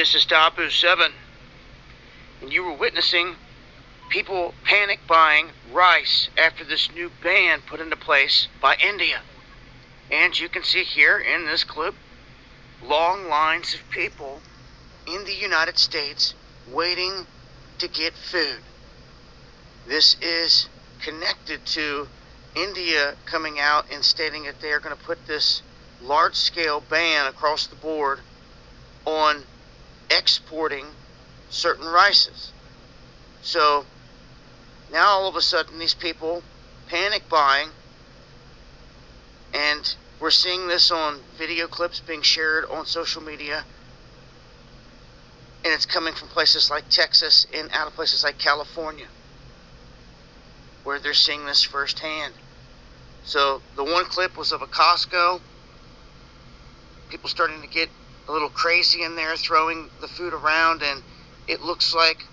this is Tabu 7, and you were witnessing people panic buying rice after this new ban put into place by India. And you can see here in this clip, long lines of people in the United States waiting to get food. This is connected to India coming out and stating that they are going to put this large-scale ban across the board on exporting certain rices. So now all of a sudden these people panic buying, and we're seeing this on video clips being shared on social media, and it's coming from places like Texas and out of places like California, where they're seeing this firsthand. So the one clip was of a Costco, people starting to get a little crazy in there, throwing the food around, and it looks like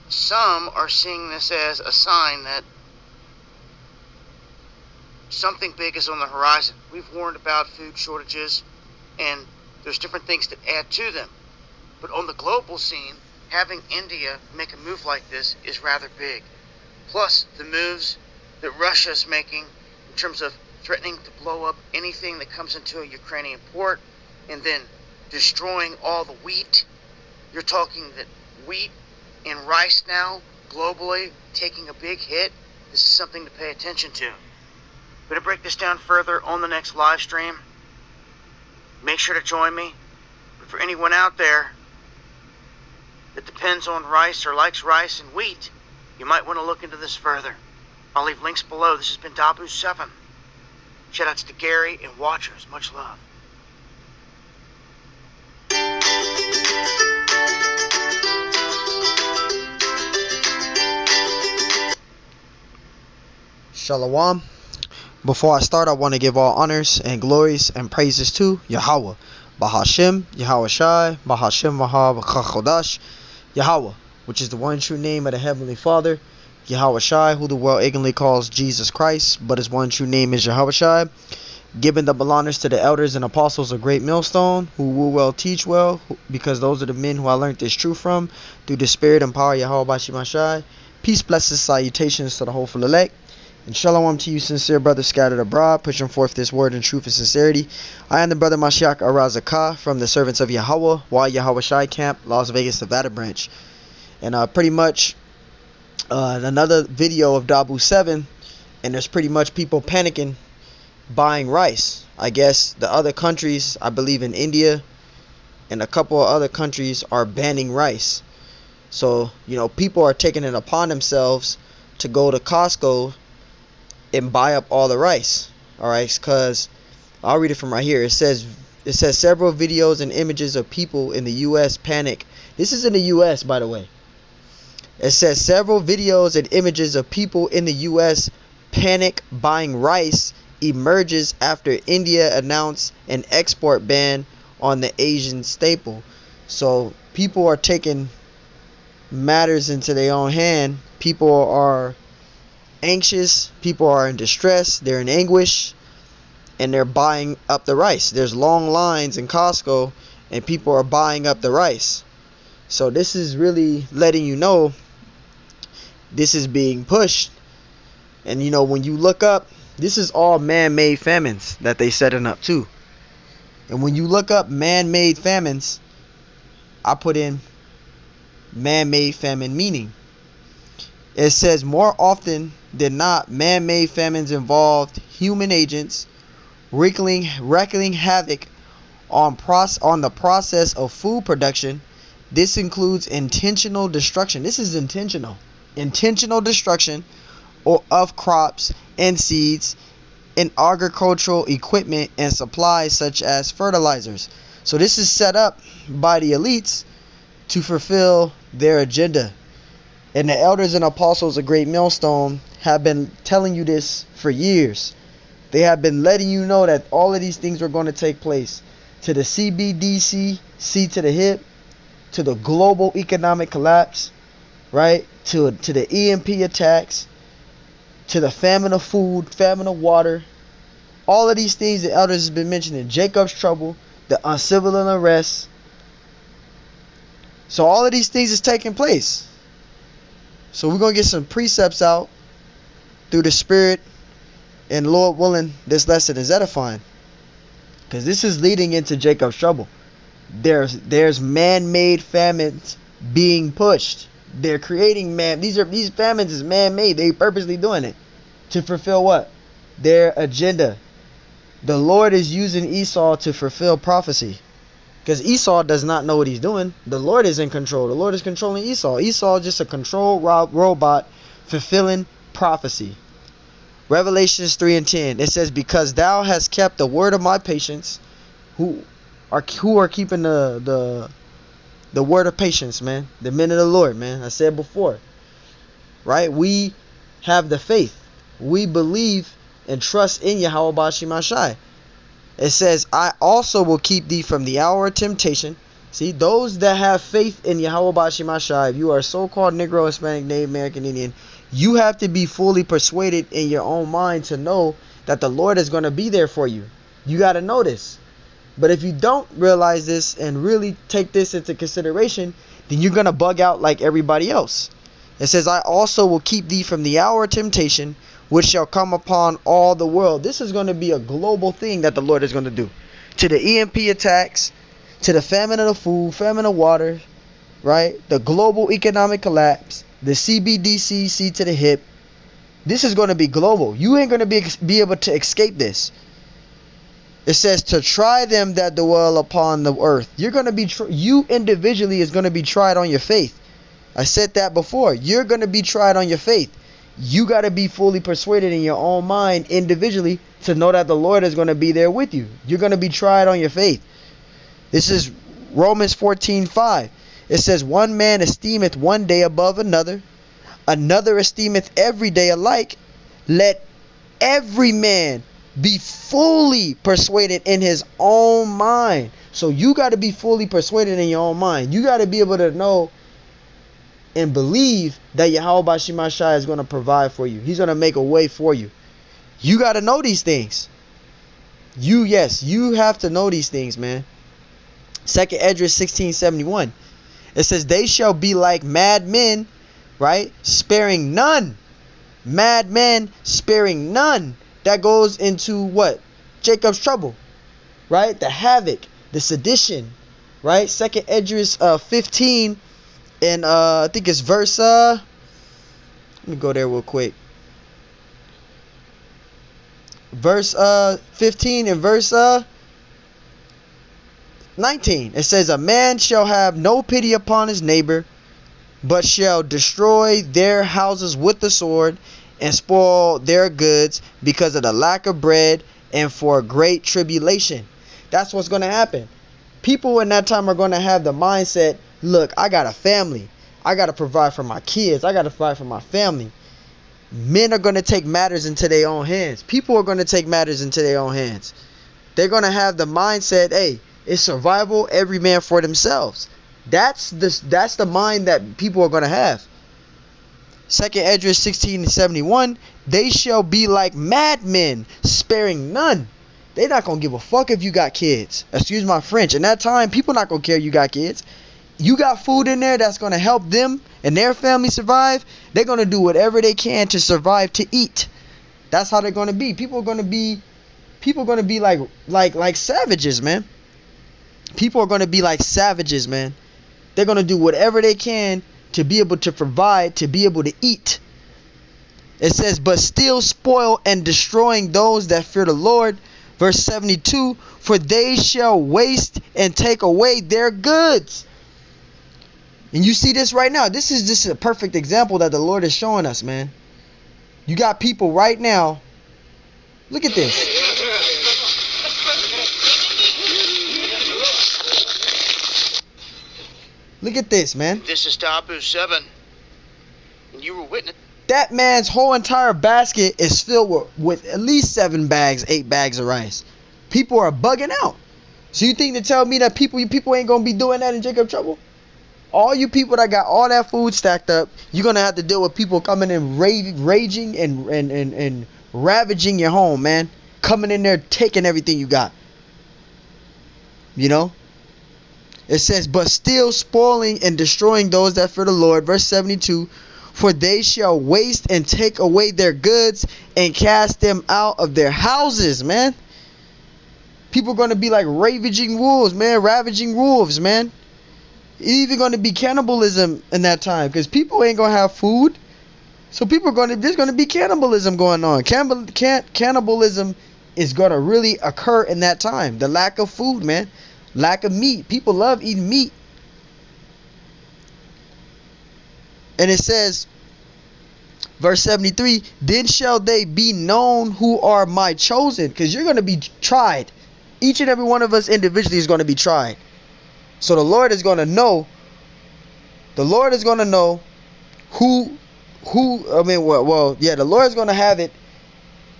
some are seeing this as a sign that something big is on the horizon. We've warned about food shortages, and there's different things that add to them. But on the global scene, having India make a move like this is rather big. Plus, the moves that Russia's making in terms of threatening to blow up anything that comes into a Ukrainian port and then destroying all the wheat. You're talking that wheat and rice now, globally, taking a big hit. This is something to pay attention to. But to break this down further on the next live stream, make sure to join me. But for anyone out there that depends on rice or likes rice and wheat, you might want to look into this further. I'll leave links below. This has been Dabu 7. Shoutouts to Gary and watchers. Much love. Shalom. Before I start, I want to give all honors and glories and praises to Yahweh, Bahashem, Yahweh Shai, Bahashem Chodash, Yahweh, which is the one true name of the Heavenly Father, Yahweh Shai, who the world ignorantly calls Jesus Christ, but his one true name is Yahweh Shai. Giving double honors to the elders and apostles of Great Millstone, who will well teach well, because those are the men who I learned this truth from, through the spirit and power of Yahweh Bashim Shai. Peace, blessings, salutations to the hopeful elect. And shalom to you, sincere brothers scattered abroad, pushing forth this word in truth and sincerity. I am the brother Mashiach Arazakah from the servants of Yahweh, Yahweh Shai Camp, Las Vegas, Nevada branch. And pretty much another video of Dabu 7, and there's pretty much people panicking, buying rice. I guess the other countries, I believe in India and a couple of other countries, are banning rice. So, people are taking it upon themselves to go to Costco and buy up all the rice. Alright, because I'll read it from right here. It says several videos and images of people in the US panic. This is in the US, by the way. It says several videos and images of people in the US panic buying rice emerges after India announced an export ban on the Asian staple. So people are taking matters into their own hand. People are anxious, people are in distress, they're in anguish, and they're buying up the rice. There's long lines in Costco and people are buying up the rice. So this is really letting you know this is being pushed. And when you look up, this is all man-made famines that they setting up too. And when you look up man-made famines, I put in man-made famine meaning. It says more often than not, man-made famines involved human agents wreaking havoc on the process of food production. This includes intentional destruction. This is intentional destruction of crops and seeds and agricultural equipment and supplies such as fertilizers. So this is set up by the elites to fulfill their agenda. And the elders and apostles of Great Millstone have been telling you this for years. They have been letting you know that all of these things were going to take place. To the CBDC, C to the hip, to the global economic collapse, right? To the EMP attacks, to the famine of food, famine of water. All of these things the elders have been mentioning. Jacob's trouble, the uncivil unrest, So all of these things is taking place. So we're going to get some precepts out through the Spirit. And Lord willing, this lesson is edifying. Because this is leading into Jacob's trouble. There's man-made famines being pushed. They're creating these famines is man-made. They purposely doing it to fulfill what? Their agenda. The Lord is using Esau to fulfill prophecy. Because Esau does not know what he's doing. The Lord is in control. The Lord is controlling Esau. Esau is just a control robot fulfilling prophecy. Revelations 3:10. It says, because thou hast kept the word of my patience. Who are keeping the word of patience, man. The men of the Lord, man. I said before. Right? We have the faith. We believe and trust in Yahweh Bashim Ashai. It says, I also will keep thee from the hour of temptation. See, those that have faith in Yahweh Bashim Ashai, if you are a so-called Negro, Hispanic, Native American Indian, you have to be fully persuaded in your own mind to know that the Lord is going to be there for you. You got to know this. But if you don't realize this and really take this into consideration, then you're going to bug out like everybody else. It says, I also will keep thee from the hour of temptation, which shall come upon all the world. This is going to be a global thing that the Lord is going to do. To the EMP attacks, to the famine of the food, famine of water, right? The global economic collapse, the CBDC, C to the hip. This is going to be global. You ain't going to be able to escape this. It says to try them that dwell upon the earth. You're going to be, you individually is going to be tried on your faith. I said that before. You're going to be tried on your faith. You got to be fully persuaded in your own mind individually to know that the Lord is going to be there with you. You're going to be tried on your faith. This is Romans 14:5. It says, one man esteemeth one day above another, another esteemeth every day alike. Let every man be fully persuaded in his own mind. So you got to be fully persuaded in your own mind. You got to be able to know and believe that Yahweh Bashim Ashai is going to provide for you. He's going to make a way for you. You got to know these things. You have to know these things, man. 2nd Esdras 16:71. It says, they shall be like mad men, right? Sparing none. Mad men sparing none. That goes into what? Jacob's trouble, right? The havoc, the sedition, right? 2nd Esdras 15 and I think it's verse let me go there real quick. Verse 15 and verse 19. It says, a man shall have no pity upon his neighbor, but shall destroy their houses with the sword and spoil their goods because of the lack of bread and for great tribulation. That's what's going to happen. People in that time are going to have the mindset, look, I got a family. I got to provide for my kids. I got to provide for my family. Men are going to take matters into their own hands. People are going to take matters into their own hands. They're going to have the mindset, hey, it's survival, every man for themselves. That's the mind that people are going to have. 2nd Esdras 16:71. They shall be like madmen, sparing none. They're not going to give a fuck if you got kids. Excuse my French. In that time, people not going to care you got kids. You got food in there that's going to help them and their family survive. They're going to do whatever they can to survive, to eat. That's how they're going to be. People are going to be like savages, man. People are going to be like savages, man. They're going to do whatever they can to be able to provide, to be able to eat. It says, but still spoil and destroying those that fear the Lord. Verse 72, for they shall waste and take away their goods. And you see this right now. This is just a perfect example that the Lord is showing us, man. You got people right now. Look at this. Look at this, man. This is Tabu 7. And you were witness. That man's whole entire basket is filled with at least 7 bags, 8 bags of rice. People are bugging out. So you think to tell me that people ain't going to be doing that in Jacob's trouble? All you people that got all that food stacked up, you're going to have to deal with people coming in raging and ravaging your home, man. Coming in there taking everything you got. You know? It says, but still spoiling and destroying those that fear the Lord. Verse 72, for they shall waste and take away their goods and cast them out of their houses, man. People are going to be like ravaging wolves, man. Ravaging wolves, man. Even going to be cannibalism in that time, because people ain't going to have food. So there's going to be cannibalism going on. Cannibalism is going to really occur in that time. The lack of food, man. Lack of meat. People love eating meat. And it says, verse 73, then shall they be known who are my chosen. Because you're going to be tried. Each and every one of us individually is going to be tried. So the Lord is going to know. The Lord is going to know the Lord is going to have it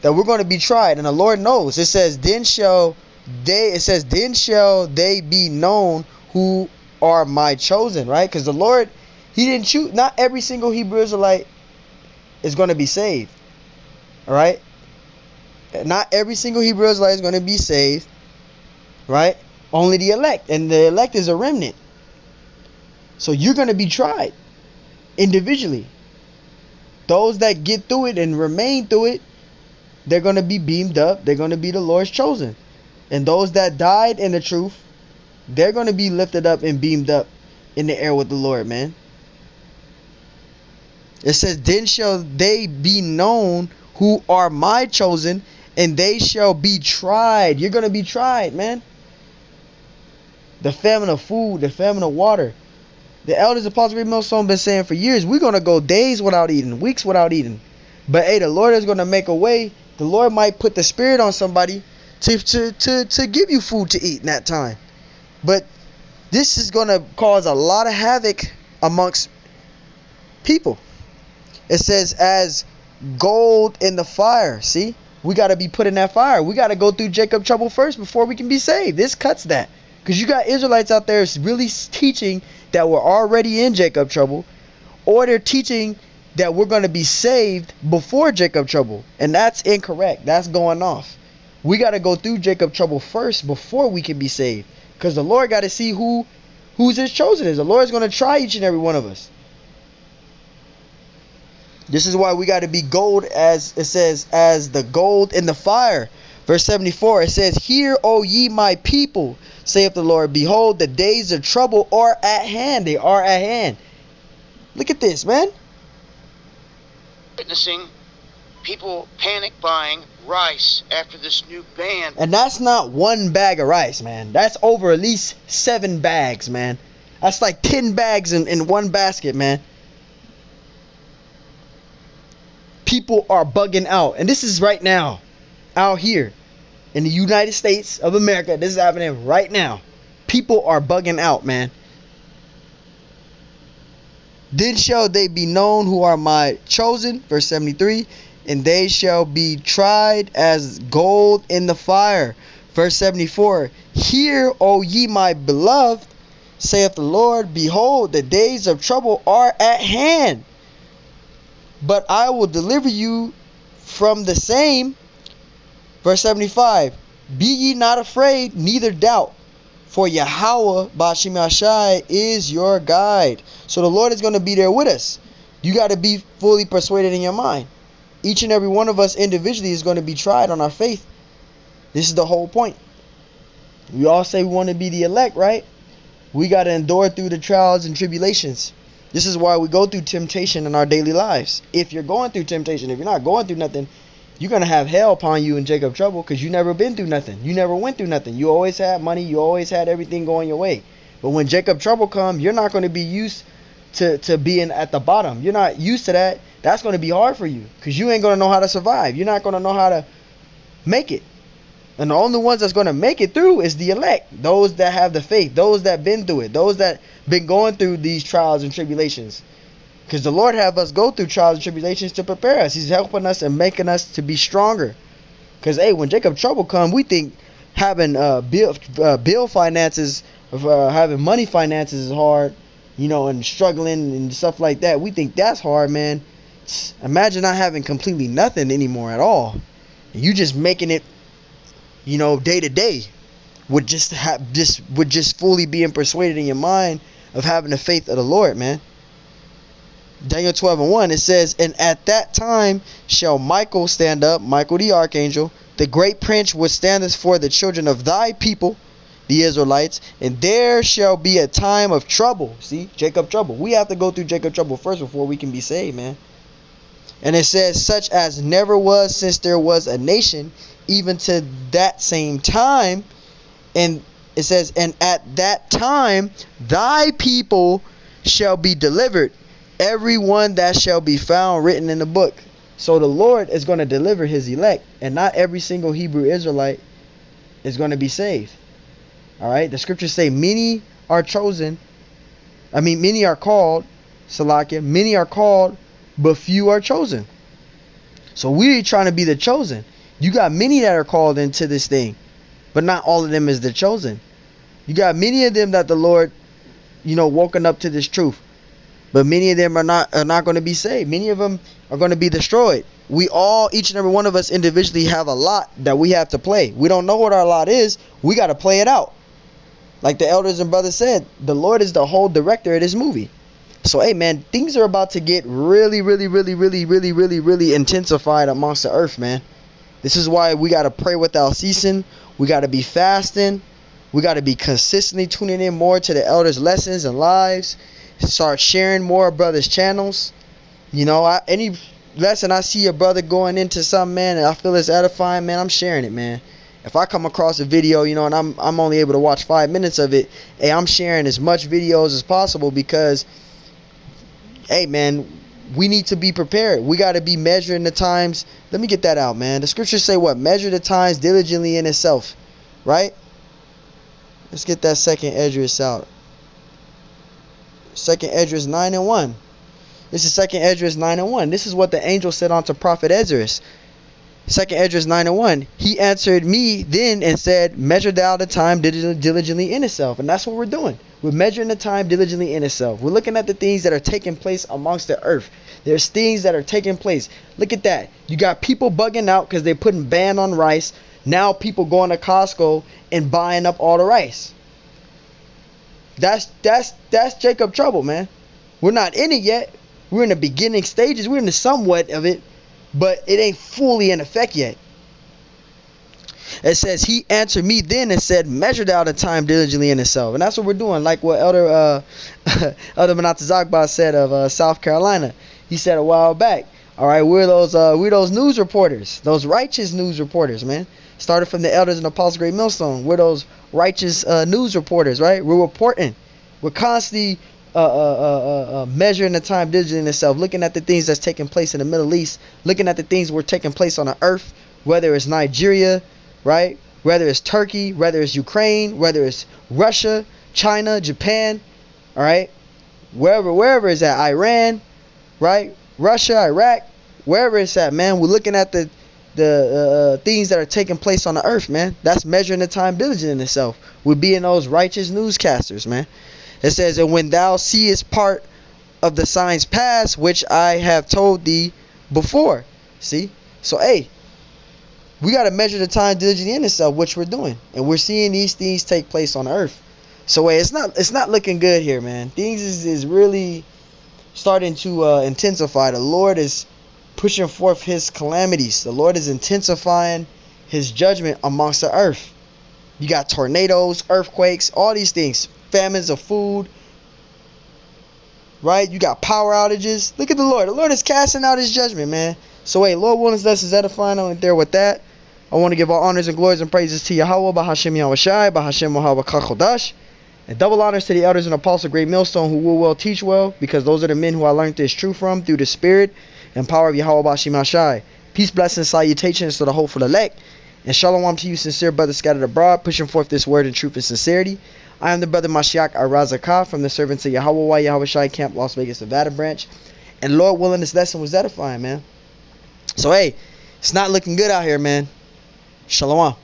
that we're going to be tried. And the Lord knows. It says, then shall they be known who are my chosen, right? Because the Lord, he didn't choose. Not every single Hebrew Israelite is going to be saved. All right? Not every single Hebrew Israelite is going to be saved. Right? Only the elect. And the elect is a remnant. So you're going to be tried individually. Those that get through it and remain through it, they're going to be beamed up. They're going to be the Lord's chosen. And those that died in the truth, they're going to be lifted up and beamed up in the air with the Lord, man. It says, then shall they be known who are my chosen, and they shall be tried. You're going to be tried, man. The famine of food, the famine of water. The elders, apostles, great millstone, been saying for years, we're going to go days without eating, weeks without eating. But hey, the Lord is going to make a way. The Lord might put the Spirit on somebody to give you food to eat in that time. But this is going to cause a lot of havoc amongst people. It says, as gold in the fire. See, we got to be put in that fire. We got to go through Jacob trouble first before we can be saved. This cuts that. Because you got Israelites out there really teaching that we're already in Jacob trouble, or they're teaching that we're going to be saved before Jacob trouble. And that's incorrect. That's going off. We got to go through Jacob trouble first before we can be saved. Because the Lord got to see who's his chosen is. The Lord's going to try each and every one of us. This is why we got to be gold, as it says, as the gold in the fire. Verse 74, it says, hear, O ye my people, saith the Lord, behold, the days of trouble are at hand. They are at hand. Look at this, man. Witnessing people panic buying rice after this new ban. And that's not one bag of rice, man. That's over at least 7 bags, man. That's like 10 bags in one basket, man. People are bugging out. And this is right now. Out here. In the United States of America. This is happening right now. People are bugging out, man. Then shall they be known who are my chosen. Verse 73. And they shall be tried as gold in the fire. Verse 74. Hear, O ye my beloved, saith the Lord, behold, the days of trouble are at hand. But I will deliver you from the same. Verse 75. Be ye not afraid, neither doubt. For Yahweh Ba'Shem Yashai is your guide. So the Lord is going to be there with us. You got to be fully persuaded in your mind. Each and every one of us individually is going to be tried on our faith. This is the whole point. We all say we want to be the elect, right? We got to endure through the trials and tribulations. This is why we go through temptation in our daily lives. If you're going through temptation, if you're not going through nothing, you're going to have hell upon you in Jacob trouble, because you never been through nothing. You never went through nothing. You always had money. You always had everything going your way. But when Jacob trouble come, you're not going to be used to being at the bottom. You're not used to that. That's going to be hard for you, because you ain't going to know how to survive. You're not going to know how to make it. And the only ones that's going to make it through is the elect. Those that have the faith. Those that been through it. Those that been going through these trials and tribulations. Because the Lord have us go through trials and tribulations to prepare us. He's helping us and making us to be stronger. Because, hey, when Jacob trouble come, we think having bill finances, having money finances is hard, you know, and struggling and stuff like that. We think that's hard, man. Imagine not having completely nothing anymore at all. You just making it, you know, day to day. with just fully being persuaded in your mind of having the faith of the Lord, man. Daniel 12:1, it says, and at that time shall Michael stand up, Michael the archangel, the great prince which standeth for the children of thy people, the Israelites, and there shall be a time of trouble. See, Jacob trouble. We have to go through Jacob trouble first before we can be saved, man. And it says, such as never was since there was a nation, even to that same time. And it says, and at that time thy people shall be delivered, every one that shall be found written in the book. So the Lord is going to deliver his elect, and not every single Hebrew Israelite is going to be saved. Alright, the scriptures say many are chosen. Many are called, Salakia, many are called, but few are chosen. So we're trying to be the chosen. You got many that are called into this thing, but not all of them is the chosen. You got many of them that the Lord, woken up to this truth, but many of them are not going to be saved. Many of them are going to be destroyed. We all, each and every one of us individually, have a lot that we have to play. We don't know what our lot is. We got to play it out. Like the elders and brothers said, the Lord is the whole director of this movie. So, hey, man, things are about to get really, really, really, really, really, really, really intensified amongst the earth, man. This is why we got to pray without ceasing. We got to be fasting. We got to be consistently tuning in more to the elders' lessons and lives. Start sharing more brothers' channels. Any lesson I see a brother going into something, man, and I feel it's edifying, man, I'm sharing it, man. If I come across a video, and I'm only able to watch 5 minutes of it, hey, I'm sharing as much videos as possible because, hey, man, we need to be prepared. We got to be measuring the times. Let me get that out, man. The scriptures say what? Measure the times diligently in itself, right? Let's get that second Esdras out. Second Esdras 9:1. This is second Esdras 9:1. This is what the angel said unto prophet Esdras. Second Esdras 9:1. He answered me then and said, measure thou the time diligently in itself. And that's what we're doing. We're measuring the time diligently in itself. We're looking at the things that are taking place amongst the earth. There's things that are taking place. Look at that. You got people bugging out because they're putting ban on rice. Now people going to Costco and buying up all the rice. That's Jacob trouble, man. We're not in it yet. We're in the beginning stages. We're in the somewhat of it, but it ain't fully in effect yet. It says, he answered me then and said, measure thou the time diligently in itself. And that's what we're doing, like what Elder Menatazakba said of South Carolina. He said a while back, all right, we're those news reporters, those righteous news reporters, man. Started from the elders and apostles Great Millstone. We're those righteous news reporters, right? We're reporting. We're constantly measuring the time diligently in itself, looking at the things that's taking place in the Middle East, looking at the things that were taking place on the earth, whether it's Nigeria, right? Whether it's Turkey, whether it's Ukraine, whether it's Russia, China, Japan, all right? Wherever it's at, Iran, right? Russia, Iraq, wherever it's at, man. We're looking at the things that are taking place on the earth, man. That's measuring the time diligent in itself. We're being those righteous newscasters, man. It says, and when thou seest part of the signs past, which I have told thee before. See? So, hey, we got to measure the time diligently in itself, which we're doing. And we're seeing these things take place on the earth. So, hey, it's not looking good here, man. Things is really starting to intensify. The Lord is pushing forth his calamities. The Lord is intensifying his judgment amongst the earth. You got tornadoes, earthquakes, all these things. Famines of food, right? You got power outages. Look at the Lord. The Lord is casting out his judgment, man. So, hey, Lord willing, this is edifying. I went there with that. I want to give all honors and glories and praises to Yahweh, Bahashem Yahweh Shai, Bahashem Yahweh Kachodash, and double honors to the elders and apostles of Great Millstone who will well teach well, because those are the men who I learned this truth from through the spirit and power of Yahweh Bahashem Shai. Peace, blessings, salutations to the hopeful elect, and shalom to you, sincere brothers scattered abroad, pushing forth this word in truth and sincerity. I am the brother Mashiach Arazakah from the servants of Yahweh Yahweh Shai Camp, Las Vegas, Nevada branch. And Lord willing, this lesson was edifying, man. So, hey, it's not looking good out here, man. Shalom.